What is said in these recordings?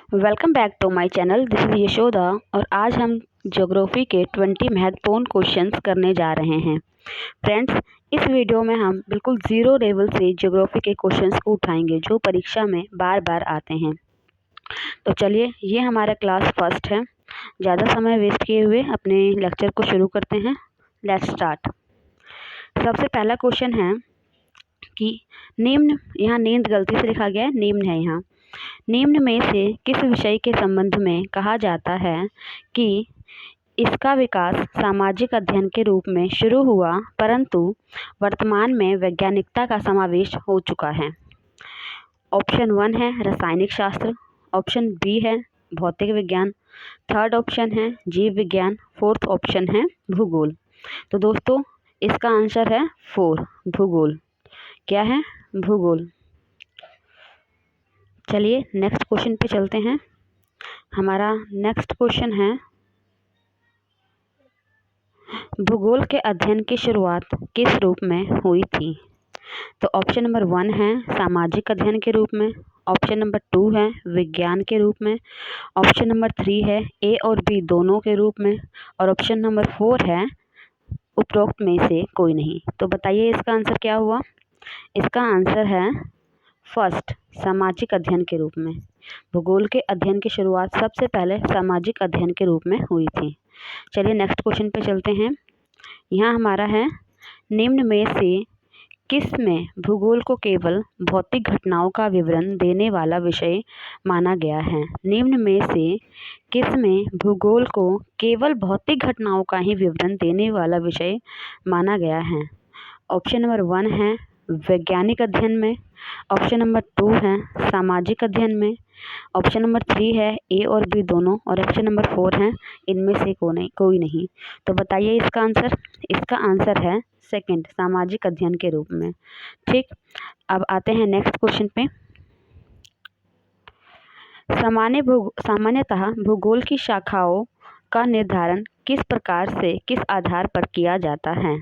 Welcome back to my channel. This is Yashoda और आज हम ज्योग्राफी के 20 महत्वपूर्ण क्वेश्चंस करने जा रहे हैं। फ्रेंड्स, इस वीडियो में हम बिल्कुल ज़ीरो लेवल से ज्योग्राफी के क्वेश्चंस को उठाएंगे जो परीक्षा में बार बार आते हैं। तो चलिए, ये हमारा क्लास फर्स्ट है। ज़्यादा समय वेस्ट किए हुए अपने लेक्चर को शुरू करते हैं। Let's start. सबसे पहला क्वेश्चन है कि निम्न, यहाँ नींद गलती से लिखा गया है, निम्न है यहाँ। निम्न में से किस विषय के संबंध में कहा जाता है कि इसका विकास सामाजिक अध्ययन के रूप में शुरू हुआ परंतु वर्तमान में वैज्ञानिकता का समावेश हो चुका है? ऑप्शन 1 है रासायनिक शास्त्र, ऑप्शन बी है भौतिक विज्ञान, थर्ड ऑप्शन है जीव विज्ञान, फोर्थ ऑप्शन है भूगोल। तो दोस्तों, इसका आंसर है 4, भूगोल। क्या है? भूगोल। चलिए नेक्स्ट क्वेश्चन पे चलते हैं। हमारा नेक्स्ट क्वेश्चन है, भूगोल के अध्ययन की शुरुआत किस रूप में हुई थी? तो ऑप्शन नंबर 1 है सामाजिक अध्ययन के रूप में, ऑप्शन नंबर 2 है विज्ञान के रूप में, ऑप्शन नंबर 3 है ए और बी दोनों के रूप में, और ऑप्शन नंबर 4 है उपरोक्त में से कोई नहीं। तो बताइए इसका आंसर क्या हुआ? इसका आंसर है फर्स्ट, सामाजिक अध्ययन के रूप में। भूगोल के अध्ययन की शुरुआत सबसे पहले सामाजिक अध्ययन के रूप में हुई थी। चलिए नेक्स्ट क्वेश्चन पे चलते हैं। यहाँ हमारा है, निम्न में से किस में भूगोल को केवल भौतिक घटनाओं का विवरण देने वाला विषय माना गया है? निम्न में से किस में भूगोल को केवल भौतिक घटनाओं का ही विवरण देने वाला विषय माना गया है? ऑप्शन नंबर 1 है वैज्ञानिक अध्ययन में, ऑप्शन नंबर 2 है सामाजिक अध्ययन में, ऑप्शन नंबर 3 है ए और बी दोनों, और ऑप्शन नंबर 4 है इनमें से कोई नहीं। तो बताइए इसका आंसर। इसका आंसर है सेकंड, सामाजिक अध्ययन के रूप में। ठीक, अब आते हैं नेक्स्ट क्वेश्चन पे। सामान्यतः भूगोल की शाखाओं का निर्धारण किस प्रकार से, किस आधार पर किया जाता है?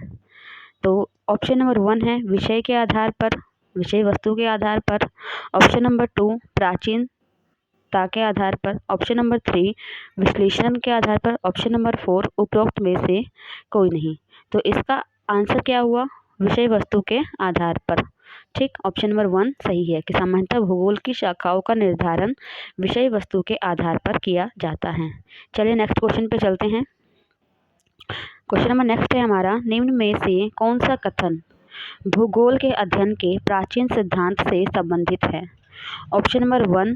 तो ऑप्शन नंबर 1 है विषय के आधार पर, विषय वस्तु के आधार पर, ऑप्शन नंबर 2 प्राचीनता के आधार पर, ऑप्शन नंबर 3 विश्लेषण के आधार पर, ऑप्शन नंबर 4 उपरोक्त में से कोई नहीं। तो इसका आंसर क्या हुआ? विषय वस्तु के आधार पर। ठीक, ऑप्शन नंबर 1 सही है कि सामान्यतः भूगोल की शाखाओं का निर्धारण विषय वस्तु के आधार पर किया जाता है। चलिए नेक्स्ट क्वेश्चन पे चलते हैं। क्वेश्चन नंबर नेक्स्ट है हमारा, निम्न में से कौन सा कथन भूगोल के अध्ययन के प्राचीन सिद्धांत से संबंधित है? ऑप्शन नंबर 1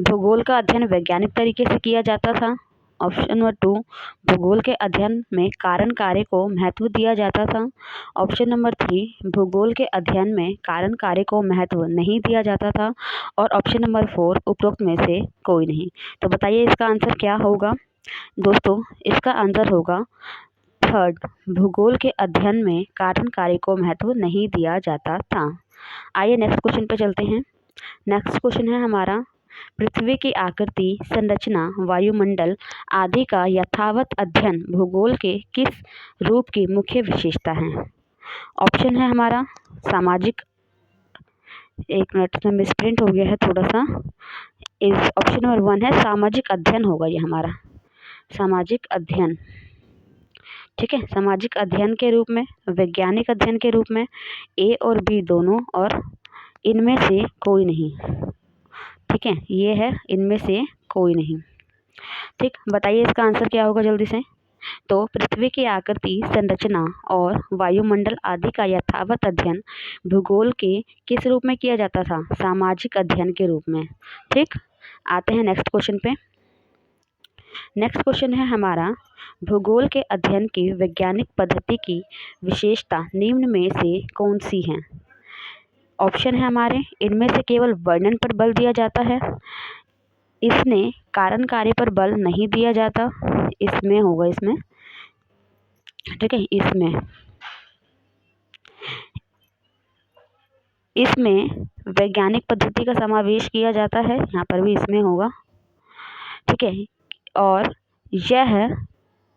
भूगोल का अध्ययन वैज्ञानिक तरीके से किया जाता था, ऑप्शन नंबर 2 भूगोल के अध्ययन में कारण कार्य को महत्व दिया जाता था, ऑप्शन नंबर 3 भूगोल के अध्ययन में कारण कार्य को महत्व नहीं दिया जाता था, और ऑप्शन नंबर 4 उपरोक्त में से कोई नहीं। तो बताइए इसका आंसर क्या होगा? दोस्तों, इसका आंसर होगा थर्ड, भूगोल के अध्ययन में कारण कार्य को महत्व नहीं दिया जाता था। आइए नेक्स्ट क्वेश्चन पे चलते हैं। नेक्स्ट क्वेश्चन है हमारा, पृथ्वी की आकृति, संरचना, वायुमंडल आदि का यथावत अध्ययन भूगोल के किस रूप की मुख्य विशेषता है? ऑप्शन है हमारा सामाजिक, एक मिनट में मिसप्रिंट हो गया है थोड़ा सा। इस ऑप्शन नंबर 1 है सामाजिक अध्ययन होगा ये हमारा, सामाजिक अध्ययन। ठीक है, सामाजिक अध्ययन के रूप में, वैज्ञानिक अध्ययन के रूप में, ए और बी दोनों, और इनमें से कोई नहीं। ठीक है, ये है इनमें से कोई नहीं। ठीक, बताइए इसका आंसर क्या होगा जल्दी से। तो पृथ्वी की आकृति, संरचना और वायुमंडल आदि का यथावत अध्ययन भूगोल के किस रूप में किया जाता था? सामाजिक अध्ययन के रूप में। ठीक, आते हैं नेक्स्ट क्वेश्चन पे। नेक्स्ट क्वेश्चन है हमारा, भूगोल के अध्ययन की वैज्ञानिक पद्धति की विशेषता निम्न में से कौन सी है? ऑप्शन है हमारे, इनमें से केवल वर्णन पर बल दिया जाता है, इसने कारण कार्य पर बल नहीं दिया जाता, इसमें होगा इसमें। ठीक है, इसमें वैज्ञानिक पद्धति का समावेश किया जाता है, यहाँ पर भी इसमें होगा। ठीक है, और यह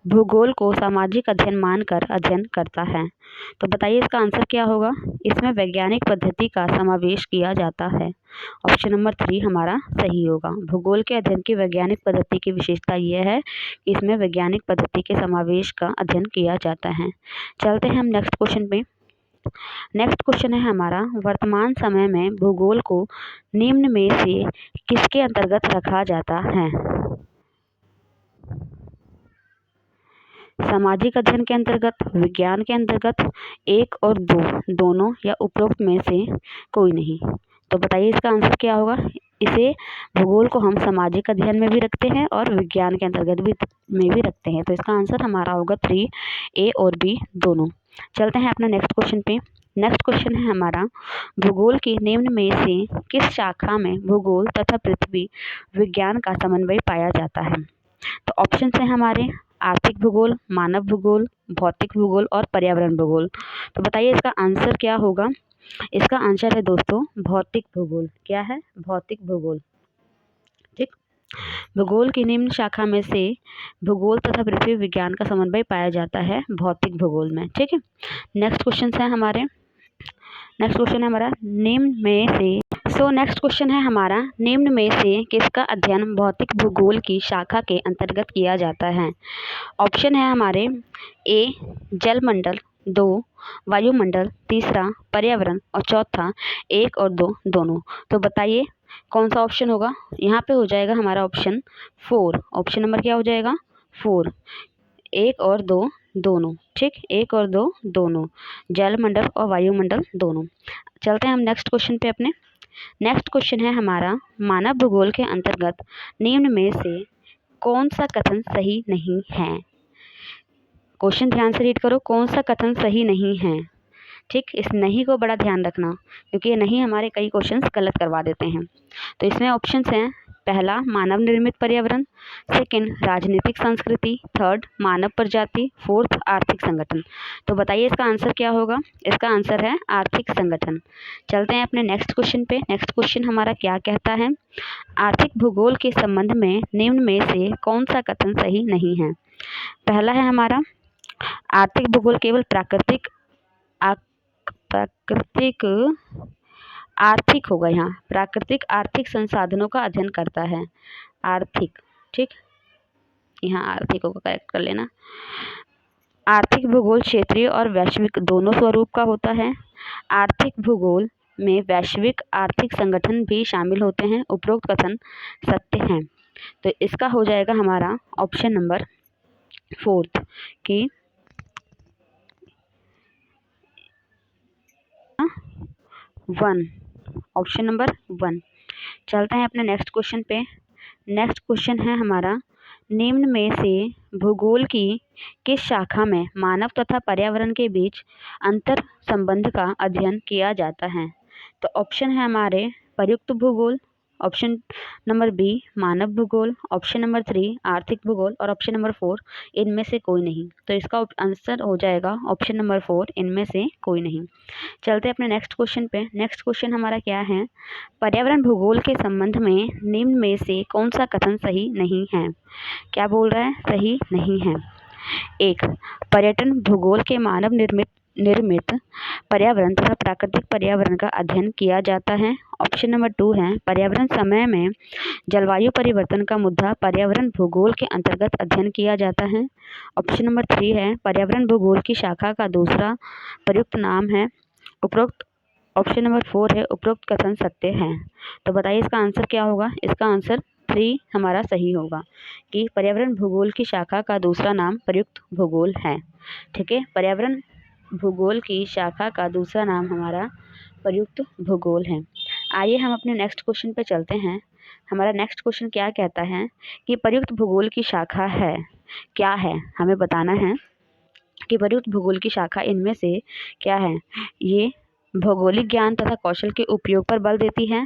भूगोल को सामाजिक अध्ययन मानकर अध्ययन करता है। तो बताइए इसका आंसर क्या होगा। इसमें वैज्ञानिक पद्धति का समावेश किया जाता है। ऑप्शन नंबर 3 हमारा सही होगा। भूगोल के अध्ययन की वैज्ञानिक पद्धति की विशेषता यह है कि इसमें वैज्ञानिक पद्धति के समावेश का अध्ययन किया जाता है। चलते हैं हम नेक्स्ट क्वेश्चन पे। नेक्स्ट क्वेश्चन है हमारा, वर्तमान समय में भूगोल को निम्न में से किसके अंतर्गत रखा जाता है। सामाजिक अध्ययन के अंतर्गत, विज्ञान के अंतर्गत, 1 और 2 दोनों या उपरोक्त में से कोई नहीं। तो बताइए इसका आंसर क्या होगा। इसे भूगोल को हम सामाजिक अध्ययन में भी रखते हैं और विज्ञान के अंतर्गत भी रखते हैं। तो इसका आंसर हमारा होगा 3, A और B दोनों। चलते हैं अपना नेक्स्ट क्वेश्चन पे। नेक्स्ट क्वेश्चन है हमारा, भूगोल की निम्न में से किस शाखा में भूगोल तथा पृथ्वी विज्ञान का समन्वय पाया जाता है। तो ऑप्शन है हमारे आर्थिक भूगोल, मानव भूगोल, भौतिक भूगोल और पर्यावरण भूगोल। तो बताइए इसका आंसर क्या होगा। इसका आंसर है दोस्तों भौतिक भूगोल। क्या है, भौतिक भूगोल। ठीक, भूगोल की निम्न शाखा में से भूगोल तथा पृथ्वी विज्ञान का समन्वय पाया जाता है भौतिक भूगोल में। ठीक है, नेक्स्ट क्वेश्चन है हमारा नेक्स्ट क्वेश्चन है हमारा, निम्न में से किसका अध्ययन भौतिक भूगोल की शाखा के अंतर्गत किया जाता है। ऑप्शन है हमारे A जलमंडल, 2 वायुमंडल, तीसरा पर्यावरण और चौथा 1 और 2 दोनों। तो बताइए कौन सा ऑप्शन होगा। यहाँ पे हो जाएगा हमारा ऑप्शन 4। ऑप्शन नंबर क्या हो जाएगा 4, 1 और 2 दोनों। ठीक, 1 और 2 दोनों, जलमंडल और वायुमंडल दोनों। चलते हैं हम नेक्स्ट क्वेश्चन पे अपने। नेक्स्ट क्वेश्चन है हमारा, मानव भूगोल के अंतर्गत निम्न में से कौन सा कथन सही नहीं है। क्वेश्चन ध्यान से रीड करो, कौन सा कथन सही नहीं है। ठीक, इस नहीं को बड़ा ध्यान रखना क्योंकि ये नहीं हमारे कई क्वेश्चंस गलत करवा देते हैं। तो इसमें ऑप्शंस हैं, पहला मानव निर्मित पर्यावरण, सेकंड राजनीतिक संस्कृति, थर्ड मानव प्रजाति, फोर्थ आर्थिक संगठन। तो बताइए इसका आंसर क्या होगा। इसका आंसर है आर्थिक संगठन। चलते हैं अपने नेक्स्ट क्वेश्चन पे। नेक्स्ट क्वेश्चन हमारा क्या कहता है, आर्थिक भूगोल के संबंध में निम्न में से कौन सा कथन सही नहीं है। पहला है हमारा, आर्थिक भूगोल केवल प्राकृतिक आर्थिक होगा। यहाँ प्राकृतिक आर्थिक संसाधनों का अध्ययन करता है। आर्थिक, ठीक, यहाँ आर्थिक को करेक्ट कर लेना। आर्थिक भूगोल क्षेत्रीय और वैश्विक दोनों स्वरूप का होता है। आर्थिक भूगोल में वैश्विक आर्थिक संगठन भी शामिल होते हैं। उपरोक्त कथन सत्य हैं। तो इसका हो जाएगा हमारा ऑप्शन नंबर 4 कि 1, ऑप्शन नंबर 1। चलते हैं अपने नेक्स्ट क्वेश्चन पे। नेक्स्ट क्वेश्चन है हमारा, निम्न में से भूगोल की किस शाखा में मानव तथा पर्यावरण के बीच अंतर संबंध का अध्ययन किया जाता है। तो ऑप्शन है हमारे प्रयुक्त भूगोल, ऑप्शन नंबर बी मानव भूगोल, ऑप्शन नंबर 3 आर्थिक भूगोल और ऑप्शन नंबर 4 इनमें से कोई नहीं। तो इसका आंसर हो जाएगा ऑप्शन नंबर 4 इनमें से कोई नहीं। चलते अपने नेक्स्ट क्वेश्चन पे। नेक्स्ट क्वेश्चन हमारा क्या है, पर्यावरण भूगोल के संबंध में निम्न में से कौन सा कथन सही नहीं है। क्या बोल रहा है, सही नहीं है। 1, पर्यटन भूगोल के मानव निर्मित पर्यावरण तथा प्राकृतिक पर्यावरण का अध्ययन किया जाता है। ऑप्शन नंबर 2 है, पर्यावरण समय में जलवायु परिवर्तन का मुद्दा पर्यावरण भूगोल के अंतर्गत अध्ययन किया जाता है। ऑप्शन नंबर 3 है, पर्यावरण भूगोल की शाखा का दूसरा प्रयुक्त नाम है। उपरोक्त ऑप्शन नंबर 4 है, उपरोक्त कथन सत्य है। तो बताइए इसका आंसर क्या होगा। इसका आंसर 3 हमारा सही होगा कि पर्यावरण भूगोल की शाखा का दूसरा नाम प्रयुक्त भूगोल है। ठीक है, पर्यावरण भूगोल की शाखा का दूसरा नाम हमारा प्रयुक्त भूगोल है। आइए हम अपने नेक्स्ट क्वेश्चन पे चलते हैं। हमारा नेक्स्ट क्वेश्चन क्या कहता है कि प्रयुक्त भूगोल की शाखा है क्या है। हमें बताना है कि प्रयुक्त भूगोल की शाखा इनमें से क्या है। ये भौगोलिक ज्ञान तथा कौशल के उपयोग पर बल देती है,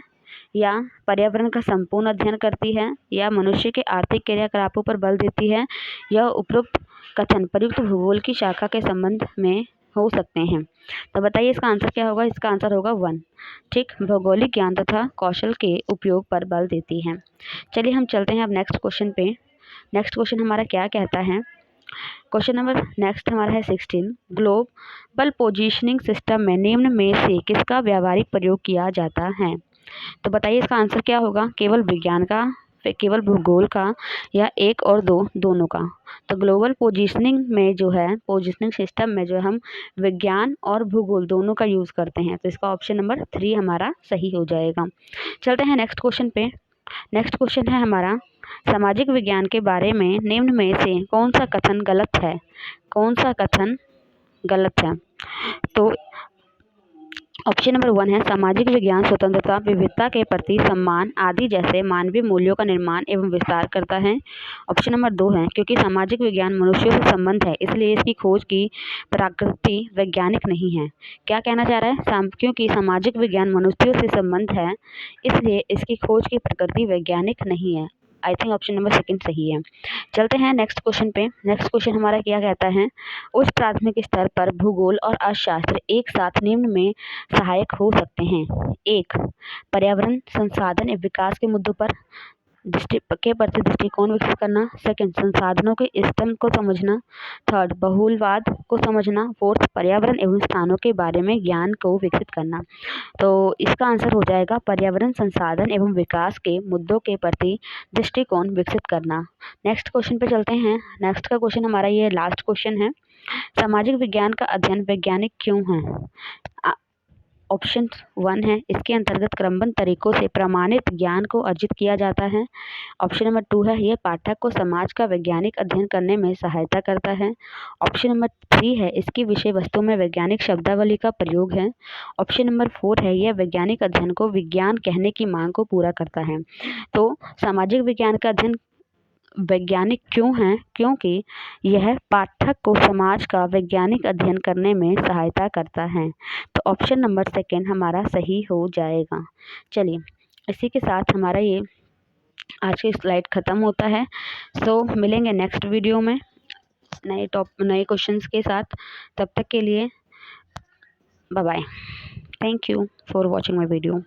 या पर्यावरण का संपूर्ण अध्ययन करती है, या मनुष्य के आर्थिक क्रियाकलापों पर बल देती है। यह उपरोक्त कथन प्रयुक्त भूगोल की शाखा के संबंध में हो सकते हैं। तो बताइए इसका आंसर क्या होगा। इसका आंसर होगा 1। ठीक, भौगोलिक ज्ञान तथा कौशल के उपयोग पर बल देती है। चलिए हम चलते हैं अब नेक्स्ट क्वेश्चन पे। नेक्स्ट क्वेश्चन हमारा क्या कहता है, क्वेश्चन नंबर नेक्स्ट हमारा है 16। ग्लोबल पोजीशनिंग सिस्टम में निम्न में से किसका व्यावहारिक प्रयोग किया जाता है? तो बताइए इसका आंसर क्या होगा? केवल विज्ञान का, फिर केवल भूगोल का, या एक और दो, दोनों का? तो ग्लोबल पोजीशनिंग में जो है, पोजीशनिंग सिस्टम में जो है हम विज्ञान और भूगोल दोनों का यूज़ करते हैं, तो इसका ऑप्शन नंबर 3 हमारा सही हो जाएगा। चलते हैं नेक्स्ट क्वेश्चन पे। नेक्स्ट क्वेश्चन है हमारा, सामाजिक विज्ञान के बारे में निम्न में से कौन सा कथन गलत है? कौन सा कथन गलत है? तो ऑप्शन नंबर 1 है, सामाजिक विज्ञान स्वतंत्रता, विविधता के प्रति सम्मान आदि जैसे मानवीय मूल्यों का निर्माण एवं विस्तार करता है। ऑप्शन नंबर 2 है, क्योंकि सामाजिक विज्ञान मनुष्यों से संबंध है इसलिए इसकी खोज की प्रकृति वैज्ञानिक नहीं है। क्या कहना चाह रहा है? क्योंकि सामाजिक विज्ञान मनुष्यों से संबंध है इसलिए इसकी खोज की प्रकृति वैज्ञानिक नहीं है। आई थिंक ऑप्शन नंबर 2 सही है। चलते हैं नेक्स्ट क्वेश्चन पे। नेक्स्ट क्वेश्चन हमारा क्या कहता है, उच्च प्राथमिक स्तर पर भूगोल और अर्थशास्त्र एक साथ निम्न में सहायक हो सकते हैं? 1, पर्यावरण, संसाधन एवं विकास के मुद्दों पर के प्रति दृष्टिकोण विकसित करना। 2, संसाधनों के स्तंभ को समझना। 3, बहुलवाद को समझना। 4, पर्यावरण एवं स्थानों के बारे में ज्ञान को विकसित करना। तो इसका आंसर हो जाएगा पर्यावरण, संसाधन एवं विकास के मुद्दों के प्रति दृष्टिकोण विकसित करना। नेक्स्ट क्वेश्चन पे चलते हैं। नेक्स्ट का क्वेश्चन हमारा ये लास्ट क्वेश्चन है, सामाजिक विज्ञान का अध्ययन वैज्ञानिक क्यों है? ऑप्शन 1 है, इसके अंतर्गत क्रमबद्ध तरीकों से प्रमाणित ज्ञान को अर्जित किया जाता है। ऑप्शन नंबर 2 है, यह पाठक को समाज का वैज्ञानिक अध्ययन करने में सहायता करता है। ऑप्शन नंबर 3 है, इसकी विषय वस्तु में वैज्ञानिक शब्दावली का प्रयोग है। ऑप्शन नंबर 4 है, यह वैज्ञानिक अध्ययन को विज्ञान कहने की मांग को पूरा करता है। तो सामाजिक विज्ञान का अध्ययन वैज्ञानिक क्यों है? क्योंकि यह पाठक को समाज का वैज्ञानिक अध्ययन करने में सहायता करता है। तो ऑप्शन नंबर 2 हमारा सही हो जाएगा। चलिए, इसी के साथ हमारा ये आज की स्लाइड ख़त्म होता है। सो मिलेंगे नेक्स्ट वीडियो में नए क्वेश्चंस के साथ। तब तक के लिए bye bye. Thank you for watching my video.